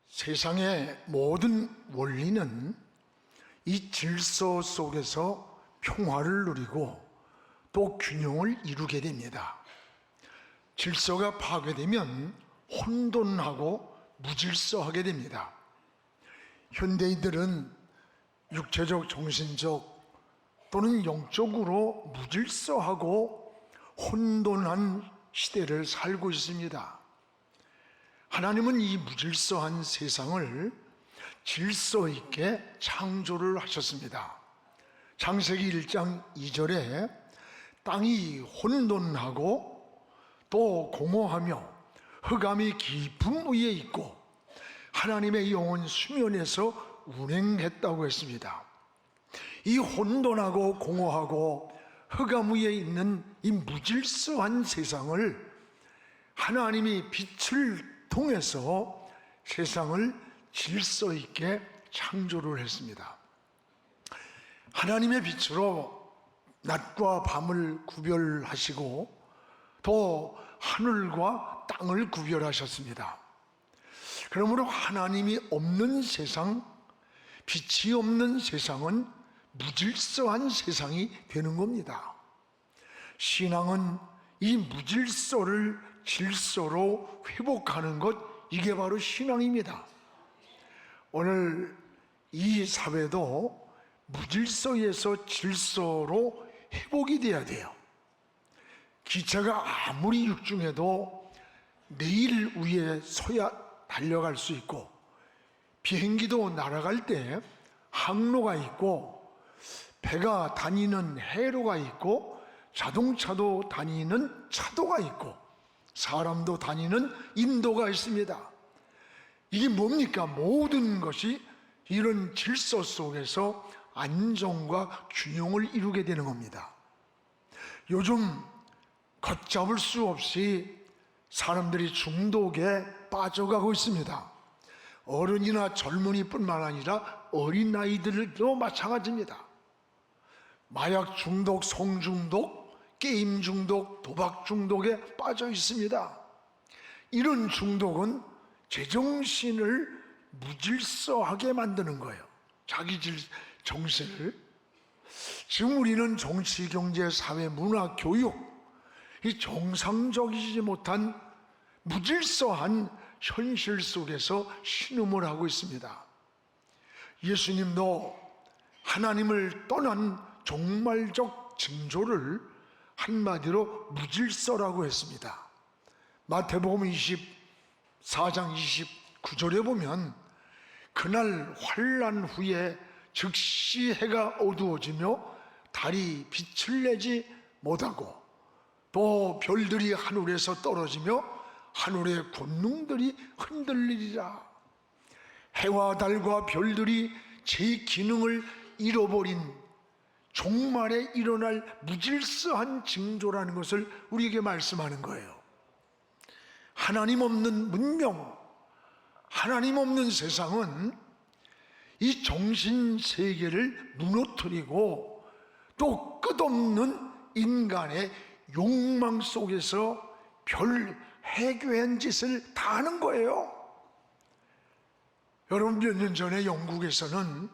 세상의 모든 원리는 이 질서 속에서 평화를 누리고 또 균형을 이루게 됩니다. 질서가 파괴되면 혼돈하고 무질서하게 됩니다. 현대인들은 육체적, 정신적 또는 영적으로 무질서하고 혼돈한 시대를 살고 있습니다. 하나님은 이 무질서한 세상을 질서 있게 창조를 하셨습니다. 창세기 1장 2절에 땅이 혼돈하고 또 공허하며 흑암이 깊은 위에 있고 하나님의 영은 수면에서 운행했다고 했습니다. 이 혼돈하고 공허하고 흑암 위에 있는 이 무질서한 세상을 하나님이 빛을 통해서 세상을 질서 있게 창조를 했습니다. 하나님의 빛으로 낮과 밤을 구별하시고 또 하늘과 땅을 구별하셨습니다. 그러므로 하나님이 없는 세상, 빛이 없는 세상은 무질서한 세상이 되는 겁니다. 신앙은 이 무질서를 질서로 회복하는 것, 이게 바로 신앙입니다. 오늘 이 사회도 무질서에서 질서로 회복이 돼야 돼요. 기차가 아무리 육중해도 내일 위에 서야 달려갈 수 있고, 비행기도 날아갈 때 항로가 있고, 배가 다니는 해로가 있고, 자동차도 다니는 차도가 있고, 사람도 다니는 인도가 있습니다. 이게 뭡니까? 모든 것이 이런 질서 속에서 안정과 균형을 이루게 되는 겁니다. 요즘 걷잡을 수 없이 사람들이 중독에 빠져가고 있습니다. 어른이나 젊은이뿐만 아니라 어린아이들도 마찬가지입니다. 마약 중독, 성중독, 게임 중독, 도박 중독에 빠져 있습니다. 이런 중독은 제정신을 무질서하게 만드는 거예요. 자기 정신을. 지금 우리는 정치, 경제, 사회, 문화, 교육, 이 정상적이지 못한 무질서한 현실 속에서 신음을 하고 있습니다. 예수님도 하나님을 떠난 종말적 징조를 한마디로 무질서라고 했습니다. 마태복음 24장 29절에 보면 그날 환난 후에 즉시 해가 어두워지며 달이 빛을 내지 못하고 또 별들이 하늘에서 떨어지며 하늘의 권능들이 흔들리리라. 해와 달과 별들이 제 기능을 잃어버린 종말에 일어날 무질서한 징조라는 것을 우리에게 말씀하는 거예요. 하나님 없는 문명, 하나님 없는 세상은 이 정신세계를 무너뜨리고 또 끝없는 인간의 욕망 속에서 별 해괴한 짓을 다 하는 거예요. 여러분, 몇 년 전에 영국에서는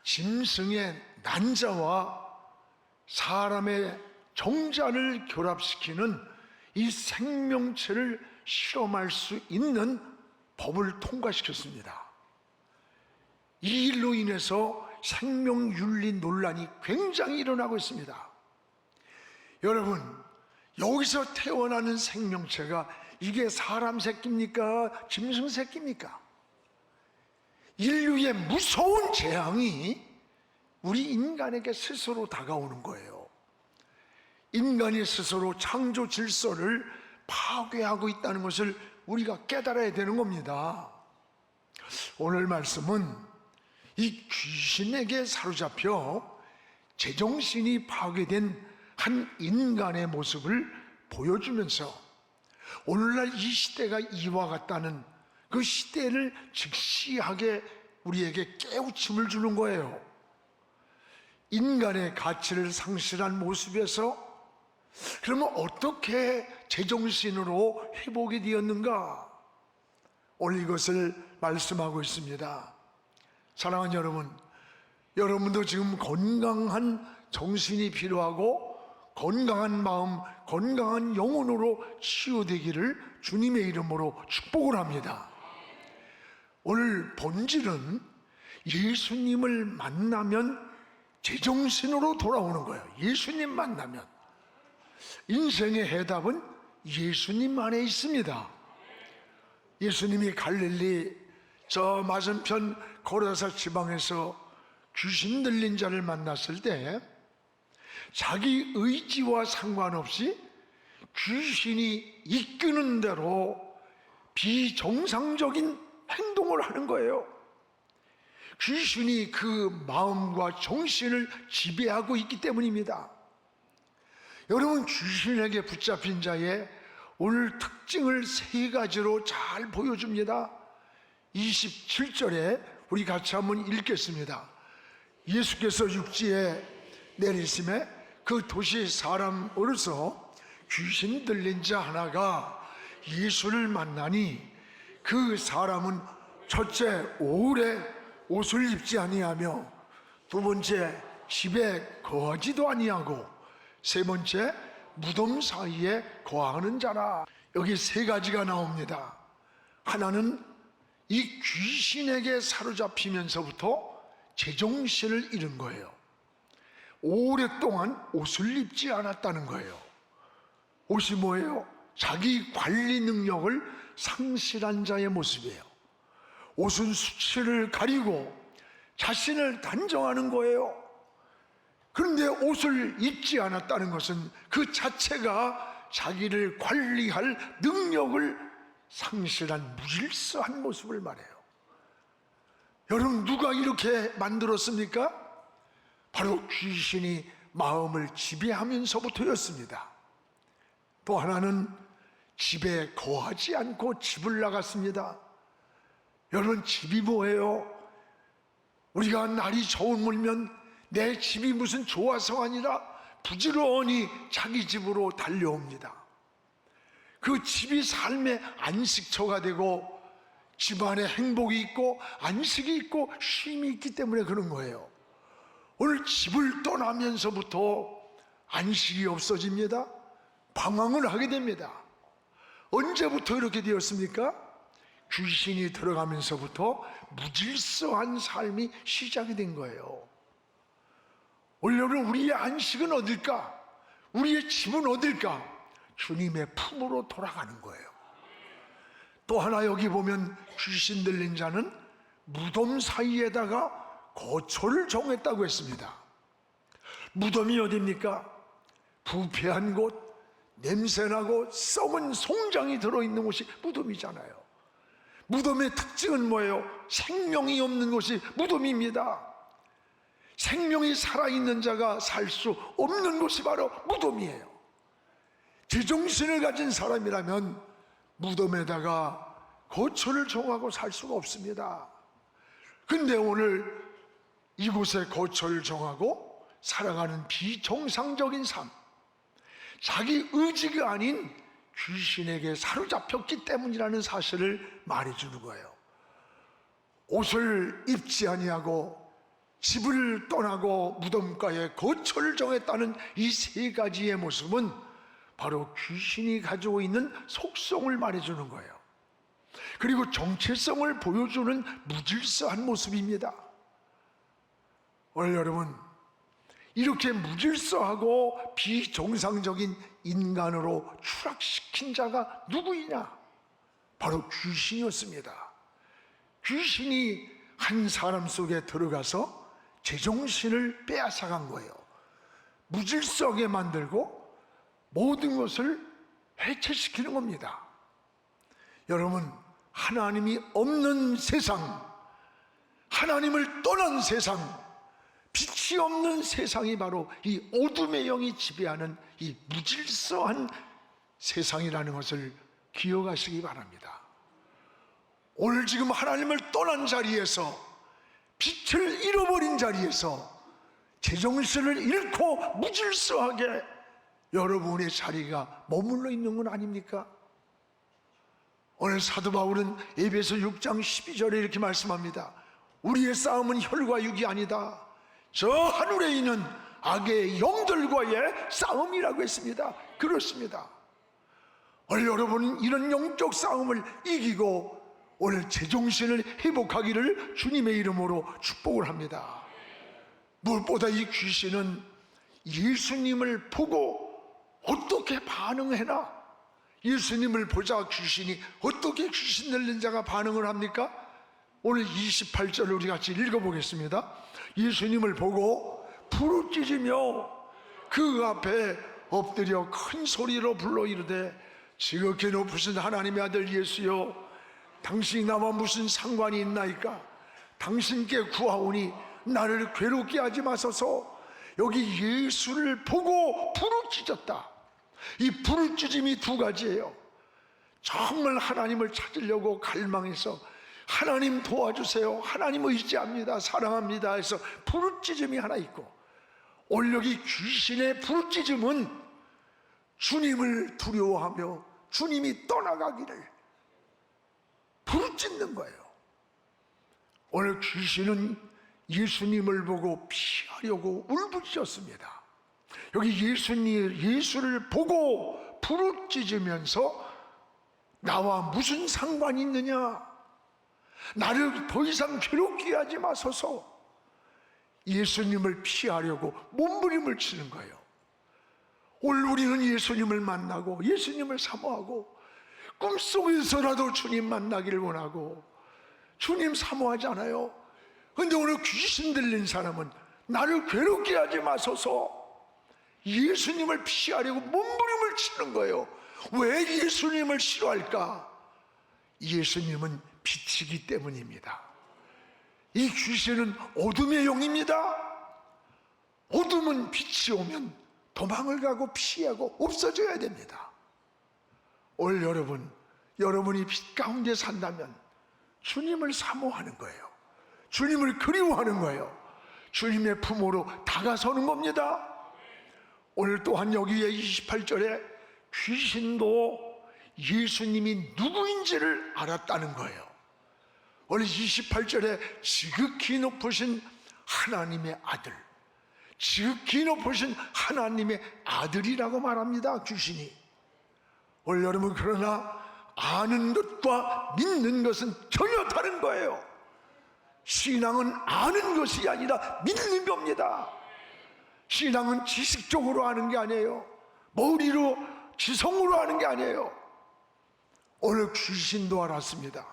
짐승의 난자와 사람의 정자를 결합시키는 이 생명체를 실험할 수 있는 법을 통과시켰습니다. 이 일로 인해서 생명윤리 논란이 굉장히 일어나고 있습니다. 여러분, 여기서 태어나는 생명체가 이게 사람 새끼입니까? 짐승 새끼입니까? 인류의 무서운 재앙이 우리 인간에게 스스로 다가오는 거예요. 인간이 스스로 창조 질서를 파괴하고 있다는 것을 우리가 깨달아야 되는 겁니다. 오늘 말씀은 이 귀신에게 사로잡혀 제정신이 파괴된 한 인간의 모습을 보여주면서 오늘날 이 시대가 이와 같다는 그 시대를 직시하게 우리에게 깨우침을 주는 거예요. 인간의 가치를 상실한 모습에서 그러면 어떻게 제정신으로 회복이 되었는가? 오늘 이것을 말씀하고 있습니다. 사랑하는 여러분, 여러분도 지금 건강한 정신이 필요하고 건강한 마음, 건강한 영혼으로 치유되기를 주님의 이름으로 축복을 합니다. 오늘 본질은 예수님을 만나면 제정신으로 돌아오는 거예요. 예수님 만나면. 인생의 해답은 예수님 안에 있습니다. 예수님이 갈릴리 저 맞은편 고라사 지방에서 귀신 들린 자를 만났을 때 자기 의지와 상관없이 귀신이 이끄는 대로 비정상적인 행동을 하는 거예요. 귀신이 그 마음과 정신을 지배하고 있기 때문입니다. 여러분, 귀신에게 붙잡힌 자의 오늘 특징을 세 가지로 잘 보여줍니다. 27절에 우리 같이 한번 읽겠습니다. 예수께서 육지에 내리심에 그 도시 사람으로서 귀신 들린 자 하나가 예수를 만나니 그 사람은 첫째 오래 옷을 입지 아니하며 두 번째 집에 거하지도 아니하고 세 번째 무덤 사이에 거하는 자라. 여기 세 가지가 나옵니다. 하나는 이 귀신에게 사로잡히면서부터 제정신을 잃은 거예요. 오랫동안 옷을 입지 않았다는 거예요. 옷이 뭐예요? 자기 관리 능력을 상실한 자의 모습이에요. 옷은 수치를 가리고 자신을 단정하는 거예요. 그런데 옷을 입지 않았다는 것은 그 자체가 자기를 관리할 능력을 상실한 무질서한 모습을 말해요. 여러분, 누가 이렇게 만들었습니까? 바로 귀신이 마음을 지배하면서부터였습니다. 또 하나는 집에 거하지 않고 집을 나갔습니다. 여러분, 집이 뭐예요? 우리가 날이 저물면 내 집이 무슨 좋아서가 아니라 부지런히 자기 집으로 달려옵니다. 그 집이 삶의 안식처가 되고 집안에 행복이 있고 안식이 있고 쉼이 있기 때문에 그런 거예요. 오늘 집을 떠나면서부터 안식이 없어집니다. 방황을 하게 됩니다. 언제부터 이렇게 되었습니까? 귀신이 들어가면서부터 무질서한 삶이 시작이 된 거예요. 오늘은 우리의 안식은 어딜까? 우리의 집은 어딜까? 주님의 품으로 돌아가는 거예요. 또 하나 여기 보면 귀신 들린 자는 무덤 사이에다가 거처를 정했다고 했습니다. 무덤이 어디입니까? 부패한 곳, 냄새나고 썩은 송장이 들어있는 곳이 무덤이잖아요. 무덤의 특징은 뭐예요? 생명이 없는 곳이 무덤입니다. 생명이 살아있는 자가 살 수 없는 곳이 바로 무덤이에요. 제정신을 가진 사람이라면 무덤에다가 거처를 정하고 살 수가 없습니다. 근데 오늘 이곳에 거처를 정하고 살아가는 비정상적인 삶, 자기 의지가 아닌 귀신에게 사로잡혔기 때문이라는 사실을 말해주는 거예요. 옷을 입지 아니하고 집을 떠나고 무덤가에 거처를 정했다는 이 세 가지의 모습은 바로 귀신이 가지고 있는 속성을 말해주는 거예요. 그리고 정체성을 보여주는 무질서한 모습입니다. 오늘 여러분, 이렇게 무질서하고 비정상적인 인간으로 추락시킨 자가 누구이냐? 바로 귀신이었습니다. 귀신이 한 사람 속에 들어가서 제정신을 빼앗아간 거예요. 무질서하게 만들고 모든 것을 해체시키는 겁니다. 여러분, 하나님이 없는 세상, 하나님을 떠난 세상, 빛이 없는 세상이 바로 이 어둠의 영이 지배하는 이 무질서한 세상이라는 것을 기억하시기 바랍니다. 오늘 지금 하나님을 떠난 자리에서, 빛을 잃어버린 자리에서 제정신을 잃고 무질서하게 여러분의 자리가 머물러 있는 건 아닙니까? 오늘 사도 바울은 에베소 6장 12절에 이렇게 말씀합니다. 우리의 싸움은 혈과 육이 아니다. 저 하늘에 있는 악의 영들과의 싸움이라고 했습니다. 그렇습니다. 오늘 여러분은 이런 영적 싸움을 이기고 오늘 제정신을 회복하기를 주님의 이름으로 축복을 합니다. 무엇보다 이 귀신은 예수님을 보고 어떻게 반응해나? 예수님을 보자 귀신이 어떻게 귀신 들린 자가 반응을 합니까? 오늘 28절을 우리 같이 읽어보겠습니다. 예수님을 보고 부르짖으며 그 앞에 엎드려 큰 소리로 불러 이르되 지극히 높으신 하나님의 아들 예수여, 당신이 나와 무슨 상관이 있나이까? 당신께 구하오니 나를 괴롭게 하지 마소서. 여기 예수를 보고 부르짖었다. 이 부르짖음이 두 가지예요. 정말 하나님을 찾으려고 갈망해서 하나님 도와주세요, 하나님 의지합니다, 사랑합니다 해서 부르짖음이 하나 있고, 오늘 여기 귀신의 부르짖음은 주님을 두려워하며 주님이 떠나가기를 부르짖는 거예요. 오늘 귀신은 예수님을 보고 피하려고 울부짖었습니다. 여기 예수를 보고 부르짖으면서 나와 무슨 상관이 있느냐, 나를 더 이상 괴롭게 하지 마소서. 예수님을 피하려고 몸부림을 치는 거예요. 오늘 우리는 예수님을 만나고 예수님을 사모하고 꿈속에서라도 주님 만나기를 원하고 주님 사모하지 않아요? 근데 오늘 귀신 들린 사람은 나를 괴롭게 하지 마소서, 예수님을 피하려고 몸부림을 치는 거예요. 왜 예수님을 싫어할까? 예수님은 빛이기 때문입니다. 이 귀신은 어둠의 영입니다. 어둠은 빛이 오면 도망을 가고 피하고 없어져야 됩니다. 오늘 여러분이 빛 가운데 산다면 주님을 사모하는 거예요. 주님을 그리워하는 거예요. 주님의 품으로 다가서는 겁니다. 오늘 또한 여기에 28절에 귀신도 예수님이 누구인지를 알았다는 거예요. 오늘 28절에 지극히 높으신 하나님의 아들, 지극히 높으신 하나님의 아들이라고 말합니다, 귀신이. 오늘 여러분, 그러나 아는 것과 믿는 것은 전혀 다른 거예요. 신앙은 아는 것이 아니라 믿는 겁니다. 신앙은 지식적으로 아는 게 아니에요. 머리로 지성으로 아는 게 아니에요. 오늘 귀신도 알았습니다.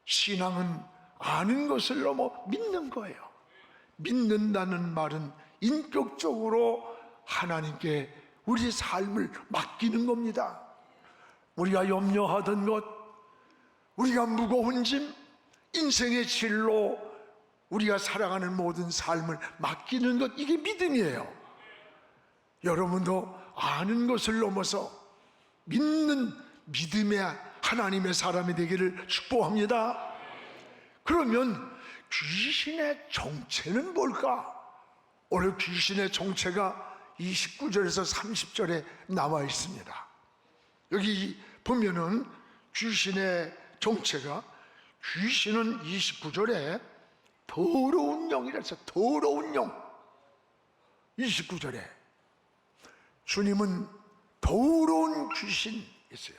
신앙은 아는 것을 넘어 믿는 거예요. 믿는다는 말은 인격적으로 하나님께 우리 삶을 맡기는 겁니다. 우리가 염려하던 것, 우리가 무거운 짐, 인생의 진로, 우리가 살아가는 모든 삶을 맡기는 것, 이게 믿음이에요. 여러분도 아는 것을 넘어서 믿는 믿음의 하나님의 사람이 되기를 축복합니다. 그러면 귀신의 정체는 뭘까? 오늘 귀신의 정체가 29절에서 30절에 나와 있습니다. 여기 보면은 귀신의 정체가, 귀신은 29절에 더러운 영이라 해서 더러운 영, 29절에 주님은 더러운 귀신 있어요.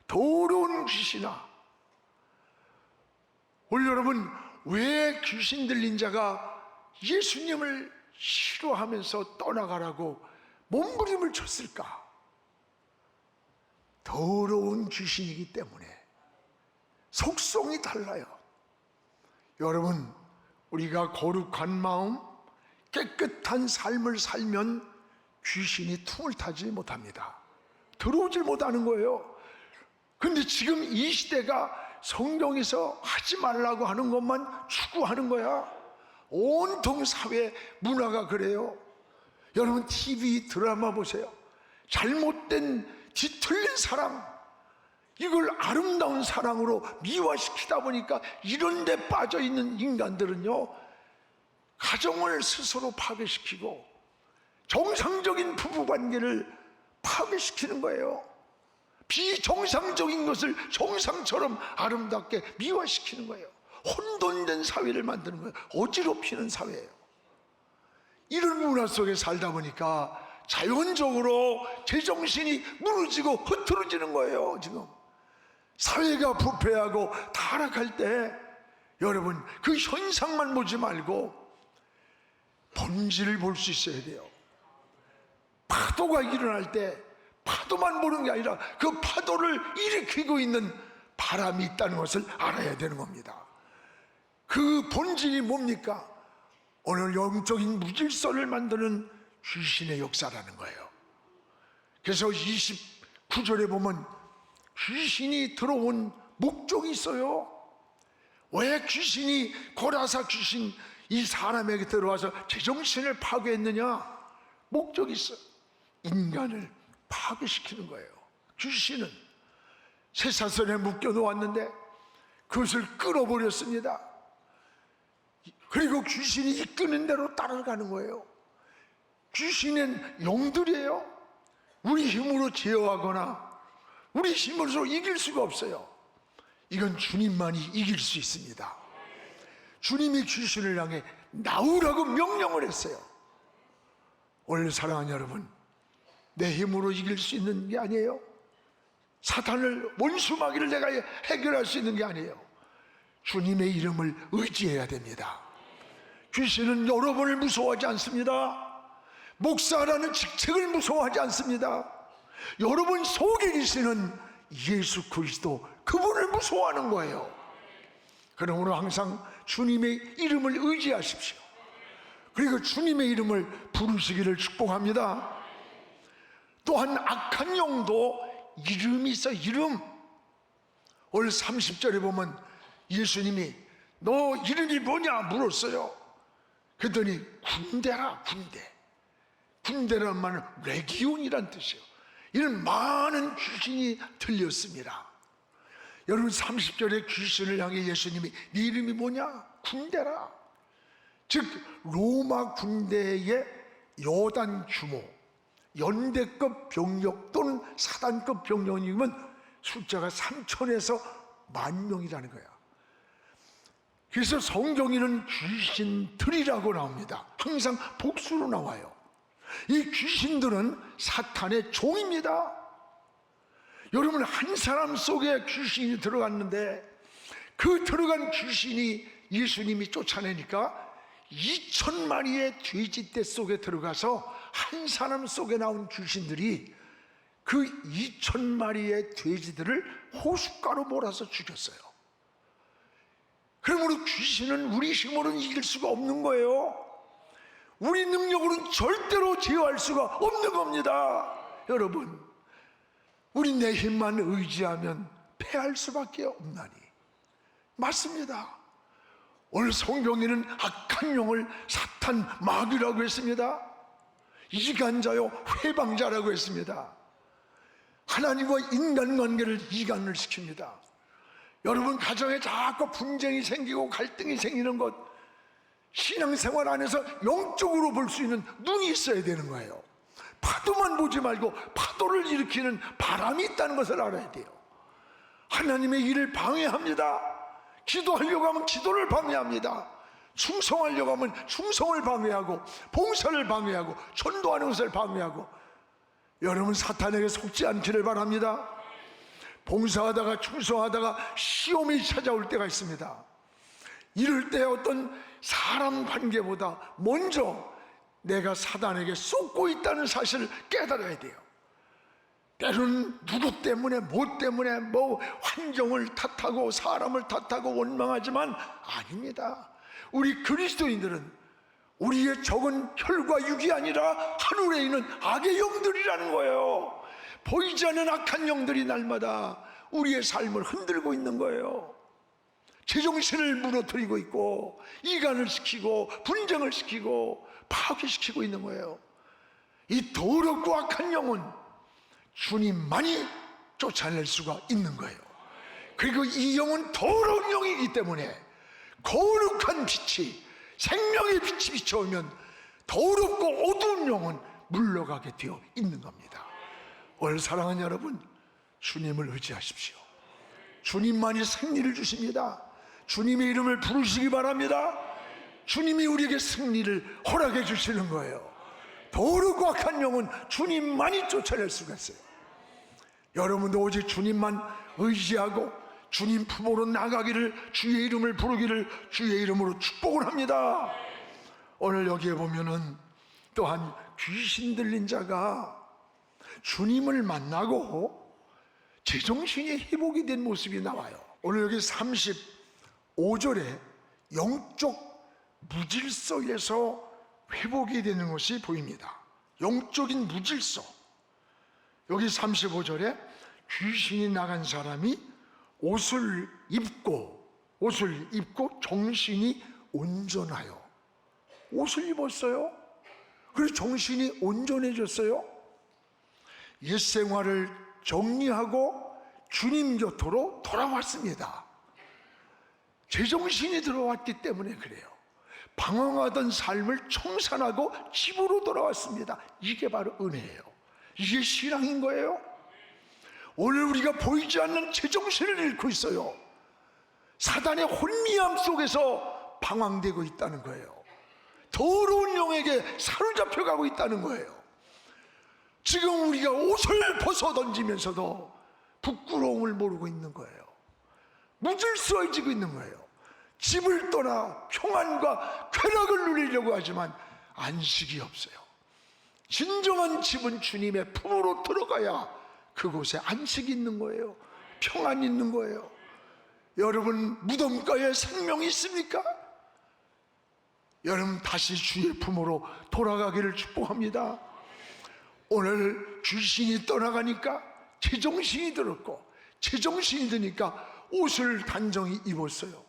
더러운 귀신아. 오늘 여러분, 왜 귀신 들린 자가 예수님을 싫어하면서 떠나가라고 몸부림을 쳤을까? 더러운 귀신이기 때문에. 속성이 달라요. 여러분, 우리가 거룩한 마음, 깨끗한 삶을 살면 귀신이 tum을 타지 못합니다. 들어오질 못하는 거예요. 근데 지금 이 시대가 성경에서 하지 말라고 하는 것만 추구하는 거야. 온통 사회 문화가 그래요. 여러분, TV 드라마 보세요. 잘못된 뒤틀린 사랑, 이걸 아름다운 사랑으로 미화시키다 보니까 이런 데 빠져 있는 인간들은요, 가정을 스스로 파괴시키고 정상적인 부부관계를 파괴시키는 거예요. 비정상적인 것을 정상처럼 아름답게 미화시키는 거예요. 혼돈된 사회를 만드는 거예요. 어지럽히는 사회예요. 이런 문화 속에 살다 보니까 자연적으로 제정신이 무너지고 흐트러지는 거예요. 지금 사회가 부패하고 타락할 때 여러분 그 현상만 보지 말고 본질을 볼 수 있어야 돼요. 파도가 일어날 때 파도만 보는 게 아니라 그 파도를 일으키고 있는 바람이 있다는 것을 알아야 되는 겁니다. 그 본질이 뭡니까? 오늘 영적인 무질서를 만드는 귀신의 역사라는 거예요. 그래서 29절에 보면 귀신이 들어온 목적이 있어요. 왜 귀신이 고라사 귀신 이 사람에게 들어와서 제정신을 파괴했느냐? 목적이 있어요. 인간을 파괴시키는 거예요. 귀신은 쇠사슬에 묶여 놓았는데 그것을 끌어버렸습니다. 그리고 귀신이 이끄는 대로 따라가는 거예요. 귀신은 영들이에요. 우리 힘으로 제어하거나 우리 힘으로 이길 수가 없어요. 이건 주님만이 이길 수 있습니다. 주님이 귀신을 향해 나오라고 명령을 했어요. 오늘 사랑하는 여러분, 내 힘으로 이길 수 있는 게 아니에요. 사탄을 원수마귀를 내가 해결할 수 있는 게 아니에요. 주님의 이름을 의지해야 됩니다. 귀신은 여러분을 무서워하지 않습니다. 목사라는 직책을 무서워하지 않습니다. 여러분 속에 계시는 예수 그리스도 그분을 무서워하는 거예요. 그러므로 항상 주님의 이름을 의지하십시오. 그리고 주님의 이름을 부르시기를 축복합니다. 또한 악한 영도 이름이 있어. 이름. 오늘 30절에 보면 예수님이 너 이름이 뭐냐 물었어요. 그랬더니 군대라. 군대. 군대란 말은 레기온이란 뜻이에요. 이런 많은 귀신이 들렸습니다. 여러분 30절에 귀신을 향해 예수님이 네 이름이 뭐냐? 군대라. 즉 로마 군대의 여단 규모, 연대급 병력 또는 사단급 병력이면 숫자가 3천에서 10,000명이라는 거야. 그래서 성경에는 귀신들이라고 나옵니다. 항상 복수로 나와요. 이 귀신들은 사탄의 종입니다. 여러분 한 사람 속에 귀신이 들어갔는데 그 들어간 귀신이 예수님이 쫓아내니까 2,000마리의 돼지떼 속에 들어가서 한 사람 속에 나온 귀신들이 그 2,000마리의 돼지들을 호숫가로 몰아서 죽였어요. 그러므로 귀신은 우리 힘으로는 이길 수가 없는 거예요. 우리 능력으로는 절대로 제어할 수가 없는 겁니다. 여러분, 우리 내 힘만 의지하면 패할 수밖에 없나니. 맞습니다. 오늘 성경에는 악한 영을 사탄 마귀라고 했습니다. 이간자요 회방자라고 했습니다. 하나님과 인간관계를 이간을 시킵니다. 여러분 가정에 자꾸 분쟁이 생기고 갈등이 생기는 것, 신앙생활 안에서 영적으로 볼 수 있는 눈이 있어야 되는 거예요. 파도만 보지 말고 파도를 일으키는 바람이 있다는 것을 알아야 돼요. 하나님의 일을 방해합니다. 기도하려고 하면 기도를 방해합니다. 충성하려고 하면 충성을 방해하고 봉사를 방해하고 전도하는 것을 방해하고. 여러분 사탄에게 속지 않기를 바랍니다. 봉사하다가 충성하다가 시험이 찾아올 때가 있습니다. 이럴 때 어떤 사람 관계보다 먼저 내가 사단에게 쏟고 있다는 사실을 깨달아야 돼요. 때로는 누구 때문에 뭐 때문에 뭐 환경을 탓하고 사람을 탓하고 원망하지만 아닙니다. 우리 그리스도인들은 우리의 적은 혈과 육이 아니라 하늘에 있는 악의 영들이라는 거예요. 보이지 않는 악한 영들이 날마다 우리의 삶을 흔들고 있는 거예요. 제정신을 무너뜨리고 있고 이간을 시키고 분쟁을 시키고 파괴시키고 있는 거예요. 이 더럽고 악한 영은 주님만이 쫓아낼 수가 있는 거예요. 그리고 이 영은 더러운 영이기 때문에 거룩한 빛이, 생명의 빛이 비춰오면 더럽고 어두운 영은 물러가게 되어 있는 겁니다. 오늘 사랑하는 여러분, 주님을 의지하십시오. 주님만이 승리를 주십니다. 주님의 이름을 부르시기 바랍니다. 주님이 우리에게 승리를 허락해 주시는 거예요. 더럽고 악한 영은 주님만이 쫓아낼 수가 있어요. 여러분도 오직 주님만 의지하고 주님 품으로 나가기를, 주의 이름을 부르기를 주의 이름으로 축복을 합니다. 오늘 여기에 보면은 또한 귀신 들린 자가 주님을 만나고 제정신이 회복이 된 모습이 나와요. 오늘 여기 35절에 영적 무질서에서 회복이 되는 것이 보입니다. 영적인 무질서. 여기 35절에 귀신이 나간 사람이 옷을 입고 정신이 온전하여. 옷을 입었어요. 그래서 정신이 온전해졌어요. 옛 생활을 정리하고 주님 곁으로 돌아왔습니다. 제정신이 들어왔기 때문에 그래요. 방황하던 삶을 청산하고 집으로 돌아왔습니다. 이게 바로 은혜예요. 이게 신앙인 거예요. 오늘 우리가 보이지 않는 제정신을 잃고 있어요. 사단의 혼미함 속에서 방황되고 있다는 거예요. 더러운 영에게 사로잡혀가고 있다는 거예요. 지금 우리가 옷을 벗어 던지면서도 부끄러움을 모르고 있는 거예요. 무질서해지고 있는 거예요. 집을 떠나 평안과 쾌락을 누리려고 하지만 안식이 없어요. 진정한 집은 주님의 품으로 들어가야 그곳에 안식이 있는 거예요. 평안이 있는 거예요. 여러분, 무덤가에 생명이 있습니까? 여러분, 다시 주의 품으로 돌아가기를 축복합니다. 오늘 귀신이 떠나가니까 제정신이 들었고, 제정신이 드니까 옷을 단정히 입었어요.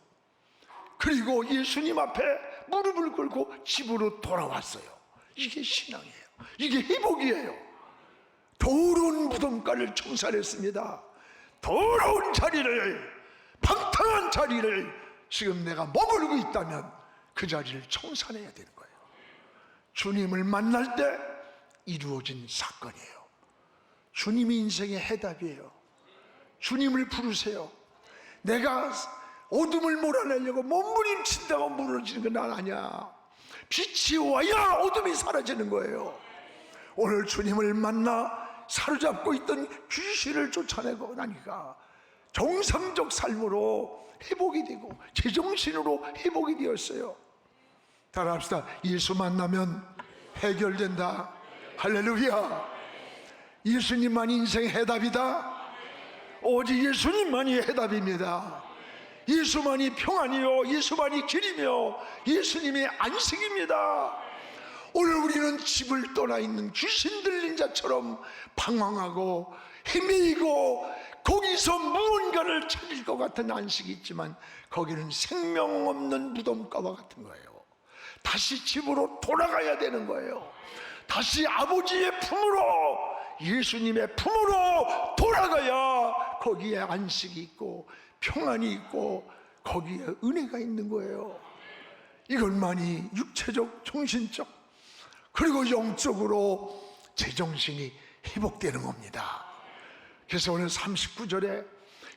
그리고 예수님 앞에 무릎을 꿇고 집으로 돌아왔어요. 이게 신앙이에요. 이게 회복이에요. 더러운 무덤가를 청산했습니다. 더러운 자리를, 방탕한 자리를 지금 내가 머물고 있다면 그 자리를 청산해야 되는 거예요. 주님을 만날 때 이루어진 사건이에요. 주님이 인생의 해답이에요. 주님을 부르세요. 내가 어둠을 몰아내려고 몸부림친다고 무너지는 건 난 아니야. 빛이 와야 어둠이 사라지는 거예요. 오늘 주님을 만나 사로잡고 있던 귀신을 쫓아내고 나니까 정상적 삶으로 회복이 되고 제정신으로 회복이 되었어요. 따라합시다. 예수 만나면 해결된다. 할렐루야. 예수님만이 인생의 해답이다. 오직 예수님만이 해답입니다. 예수만이 평안이요, 예수만이 길이며 예수님의 안식입니다. 오늘 우리는 집을 떠나 있는 귀신 들린 자처럼 방황하고 헤매이고 거기서 무언가를 찾을 것 같은 안식이 있지만 거기는 생명 없는 무덤가와 같은 거예요. 다시 집으로 돌아가야 되는 거예요. 다시 아버지의 품으로, 예수님의 품으로 돌아가야 거기에 안식이 있고 평안이 있고 거기에 은혜가 있는 거예요. 이것만이 육체적, 정신적, 그리고 영적으로 제정신이 회복되는 겁니다. 그래서 오늘 39절에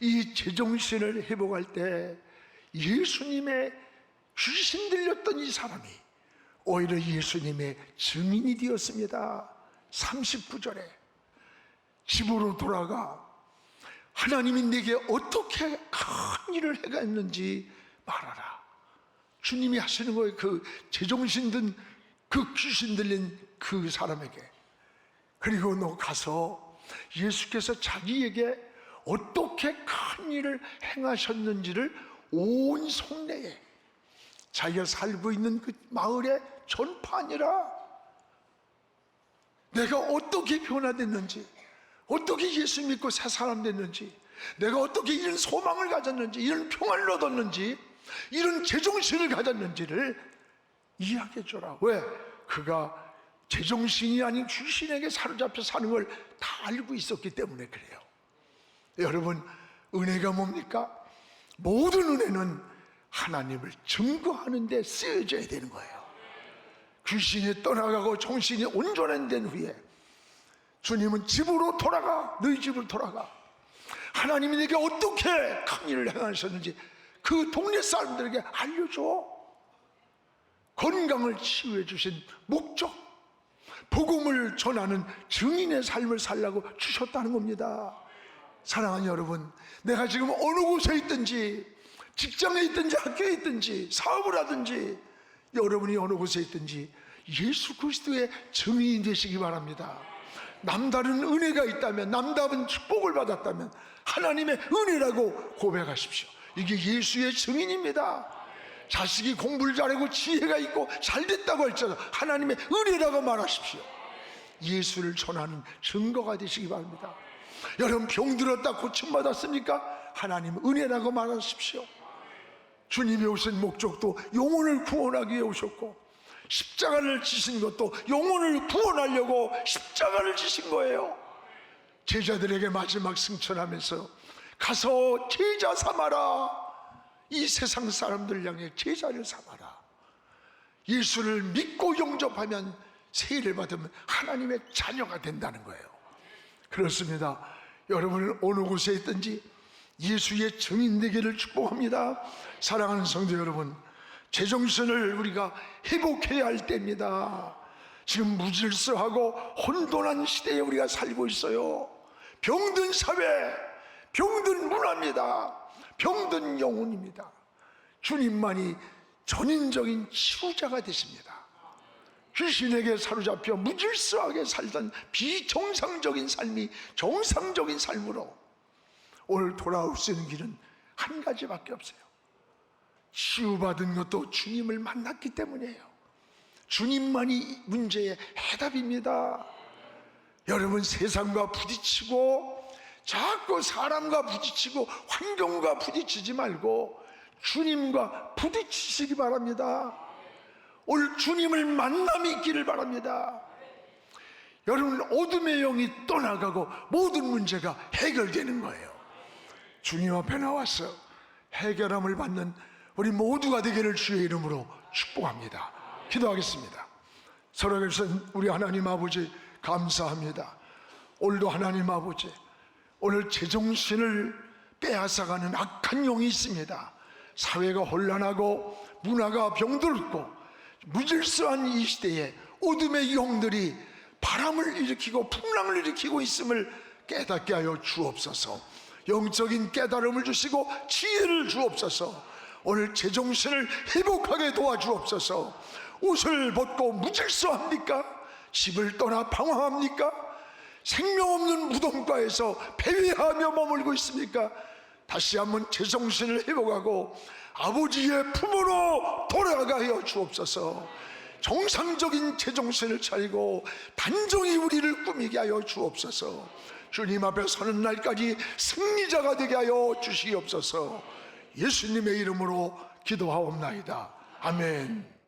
이 제정신을 회복할 때 예수님의 귀신 들렸던 이 사람이 오히려 예수님의 증인이 되었습니다. 39절에 집으로 돌아가 하나님이 내게 어떻게 큰 일을 해갔는지 말하라. 주님이 하시는 거예요. 그 제정신 든 그 귀신 들린 그 사람에게. 그리고 너 가서 예수께서 자기에게 어떻게 큰 일을 행하셨는지를 온 성내에, 자기가 살고 있는 그 마을에 전파하니라. 내가 어떻게 변화됐는지, 어떻게 예수 믿고 새 사람 됐는지, 내가 어떻게 이런 소망을 가졌는지, 이런 평안을 얻었는지, 이런 제정신을 가졌는지를 이야기해 줘라. 왜? 그가 제정신이 아닌 귀신에게 사로잡혀 사는 걸 다 알고 있었기 때문에 그래요. 여러분, 은혜가 뭡니까? 모든 은혜는 하나님을 증거하는 데 쓰여져야 되는 거예요. 귀신이 떠나가고 정신이 온전한 된 후에 주님은 집으로 돌아가, 너희 집으로 돌아가. 하나님이 내게 어떻게 큰 일을 행하셨는지 그 동네 사람들에게 알려줘. 건강을 치유해 주신 목적, 복음을 전하는 증인의 삶을 살라고 주셨다는 겁니다. 사랑하는 여러분, 내가 지금 어느 곳에 있든지, 직장에 있든지, 학교에 있든지, 사업을 하든지, 여러분이 어느 곳에 있든지 예수 그리스도의 증인이 되시기 바랍니다. 남다른 은혜가 있다면, 남다른 축복을 받았다면 하나님의 은혜라고 고백하십시오. 이게 예수의 증인입니다. 자식이 공부를 잘하고 지혜가 있고 잘됐다고 할지라도 하나님의 은혜라고 말하십시오. 예수를 전하는 증거가 되시기 바랍니다. 여러분, 병들었다 고침받았습니까? 하나님 은혜라고 말하십시오. 주님이 오신 목적도 영혼을 구원하기 위해 오셨고, 십자가를 지신 것도 영혼을 구원하려고 십자가를 지신 거예요. 제자들에게 마지막 승천하면서 가서 제자 삼아라. 이 세상 사람들 향해 제자를 삼아라. 예수를 믿고 영접하면, 세례를 받으면 하나님의 자녀가 된다는 거예요. 그렇습니다. 여러분은 어느 곳에 있든지 예수의 증인 되기를 축복합니다. 사랑하는 성도 여러분, 제정신을 우리가 회복해야 할 때입니다. 지금 무질서하고 혼돈한 시대에 우리가 살고 있어요. 병든 사회, 병든 문화입니다. 병든 영혼입니다. 주님만이 전인적인 치유자가 되십니다. 귀신에게 사로잡혀 무질서하게 살던 비정상적인 삶이 정상적인 삶으로 오늘 돌아올 수 있는 길은 한 가지밖에 없어요. 치유받은 것도 주님을 만났기 때문이에요. 주님만이 문제의 해답입니다. 여러분, 세상과 부딪히고 자꾸 사람과 부딪히고 환경과 부딪히지 말고 주님과 부딪히시기 바랍니다. 오늘 주님을 만남이 있기를 바랍니다. 여러분, 어둠의 영이 떠나가고 모든 문제가 해결되는 거예요. 주님 앞에 나와서 해결함을 받는 우리 모두가 되기를 주의 이름으로 축복합니다. 기도하겠습니다. 서로에게서 우리 하나님 아버지 감사합니다. 오늘도 하나님 아버지, 오늘 제정신을 빼앗아가는 악한 영이 있습니다. 사회가 혼란하고 문화가 병들었고 무질서한 이 시대에 어둠의 영들이 바람을 일으키고 풍랑을 일으키고 있음을 깨닫게 하여 주옵소서. 영적인 깨달음을 주시고 지혜를 주옵소서. 오늘 제정신을 회복하게 도와주옵소서. 옷을 벗고 무질서합니까? 집을 떠나 방황합니까? 생명 없는 무덤가에서 배회하며 머물고 있습니까? 다시 한번 제정신을 회복하고 아버지의 품으로 돌아가여 주옵소서. 정상적인 제정신을 차리고 단정히 우리를 꾸미게 하여 주옵소서. 주님 앞에 서는 날까지 승리자가 되게 하여 주시옵소서. 예수님의 이름으로 기도하옵나이다. 아멘.